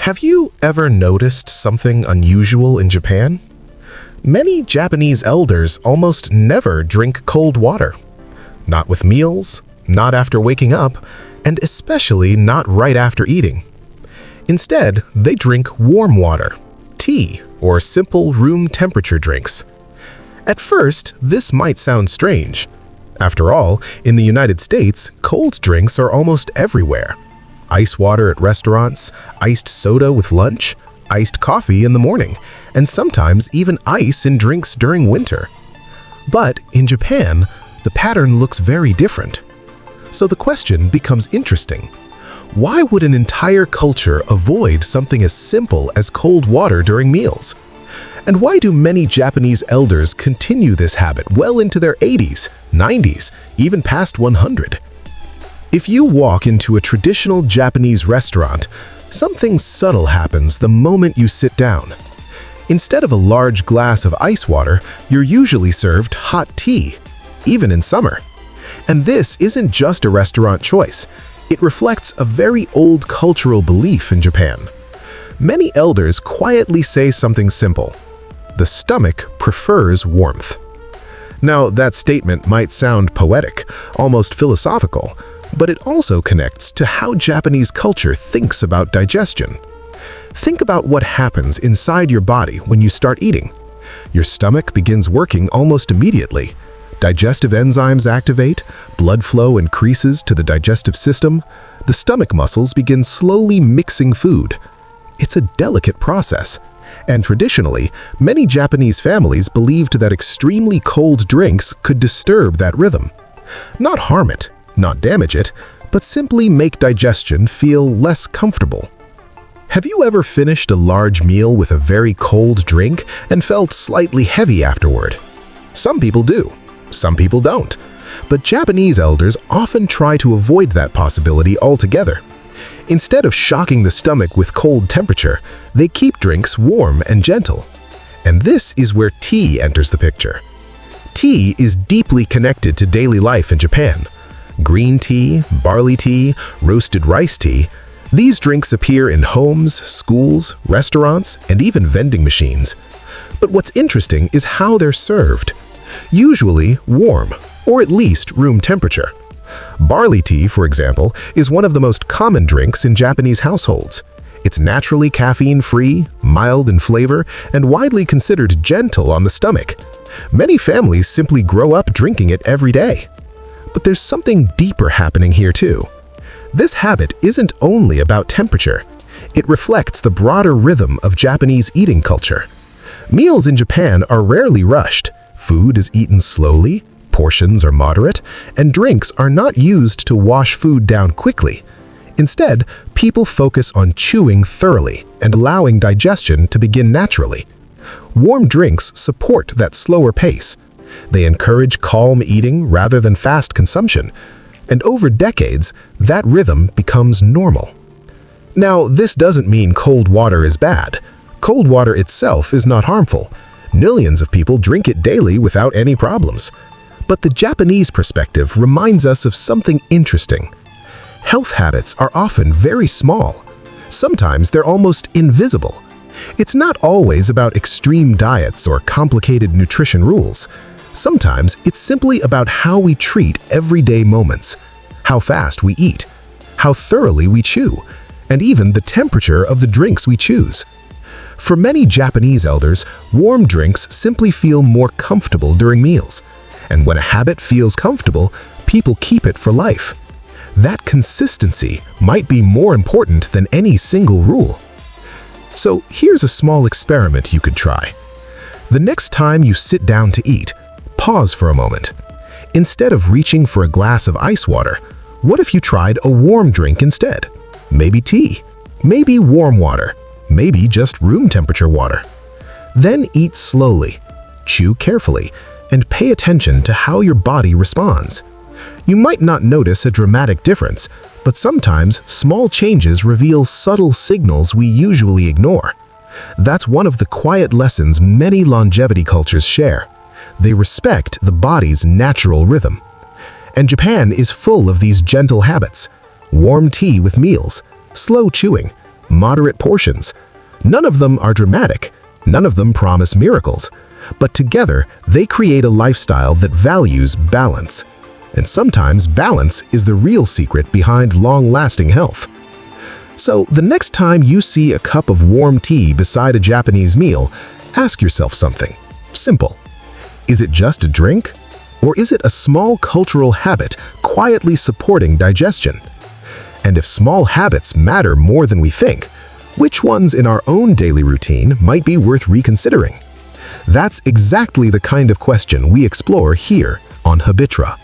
Have you ever noticed something unusual in Japan? Many Japanese elders almost never drink cold water. Not with meals, not after waking up, and especially not right after eating. Instead, they drink warm water, tea, or simple room temperature drinks. At first, this might sound strange. After all, in the United States, cold drinks are almost everywhere. Ice water at restaurants, iced soda with lunch, iced coffee in the morning, and sometimes even ice in drinks during winter. But in Japan, the pattern looks very different. So the question becomes interesting. Why would an entire culture avoid something as simple as cold water during meals? And why do many Japanese elders continue this habit well into their 80s, 90s, even past 100? If you walk into a traditional Japanese restaurant, something subtle happens the moment you sit down. Instead of a large glass of ice water, you're usually served hot tea, even in summer. And this isn't just a restaurant choice. It reflects a very old cultural belief in Japan. Many elders quietly say something simple: the stomach prefers warmth. Now, that statement might sound poetic, almost philosophical, but it also connects to how Japanese culture thinks about digestion. Think about what happens inside your body when you start eating. Your stomach begins working almost immediately. Digestive enzymes activate, blood flow increases to the digestive system, the stomach muscles begin slowly mixing food. It's a delicate process, and traditionally, many Japanese families believed that extremely cold drinks could disturb that rhythm. Not harm it, not damage it, but simply make digestion feel less comfortable. Have you ever finished a large meal with a very cold drink and felt slightly heavy afterward? Some people do, some people don't. But Japanese elders often try to avoid that possibility altogether. Instead of shocking the stomach with cold temperature, they keep drinks warm and gentle. And this is where tea enters the picture. Tea is deeply connected to daily life in Japan. Green tea, barley tea, roasted rice tea, these drinks appear in homes, schools, restaurants, and even vending machines. But what's interesting is how they're served. Usually warm, or at least room temperature. Barley tea, for example, is one of the most common drinks in Japanese households. It's naturally caffeine-free, mild in flavor, and widely considered gentle on the stomach. Many families simply grow up drinking it every day. But there's something deeper happening here too. This habit isn't only about temperature. It reflects the broader rhythm of Japanese eating culture. Meals in Japan are rarely rushed. Food is eaten slowly, portions are moderate, and drinks are not used to wash food down quickly. Instead, people focus on chewing thoroughly and allowing digestion to begin naturally. Warm drinks support that slower pace. They encourage calm eating rather than fast consumption, and over decades, that rhythm becomes normal. Now, this doesn't mean cold water is bad. Cold water itself is not harmful. Millions of people drink it daily without any problems. But the Japanese perspective reminds us of something interesting. Health habits are often very small. Sometimes they're almost invisible. It's not always about extreme diets or complicated nutrition rules. Sometimes it's simply about how we treat everyday moments, how fast we eat, how thoroughly we chew, and even the temperature of the drinks we choose. For many Japanese elders, warm drinks simply feel more comfortable during meals. And when a habit feels comfortable, people keep it for life. That consistency might be more important than any single rule. So here's a small experiment you could try. The next time you sit down to eat, pause for a moment. Instead of reaching for a glass of ice water, what if you tried a warm drink instead? Maybe tea, maybe warm water, maybe just room temperature water. Then eat slowly, chew carefully, and pay attention to how your body responds. You might not notice a dramatic difference, but sometimes small changes reveal subtle signals we usually ignore. That's one of the quiet lessons many longevity cultures share. They respect the body's natural rhythm. And Japan is full of these gentle habits. Warm tea with meals, slow chewing, moderate portions. None of them are dramatic. None of them promise miracles. But together, they create a lifestyle that values balance. And sometimes balance is the real secret behind long-lasting health. So, the next time you see a cup of warm tea beside a Japanese meal, ask yourself something simple. Is it just a drink? Or is it a small cultural habit quietly supporting digestion? And if small habits matter more than we think, which ones in our own daily routine might be worth reconsidering? That's exactly the kind of question we explore here on Habitora.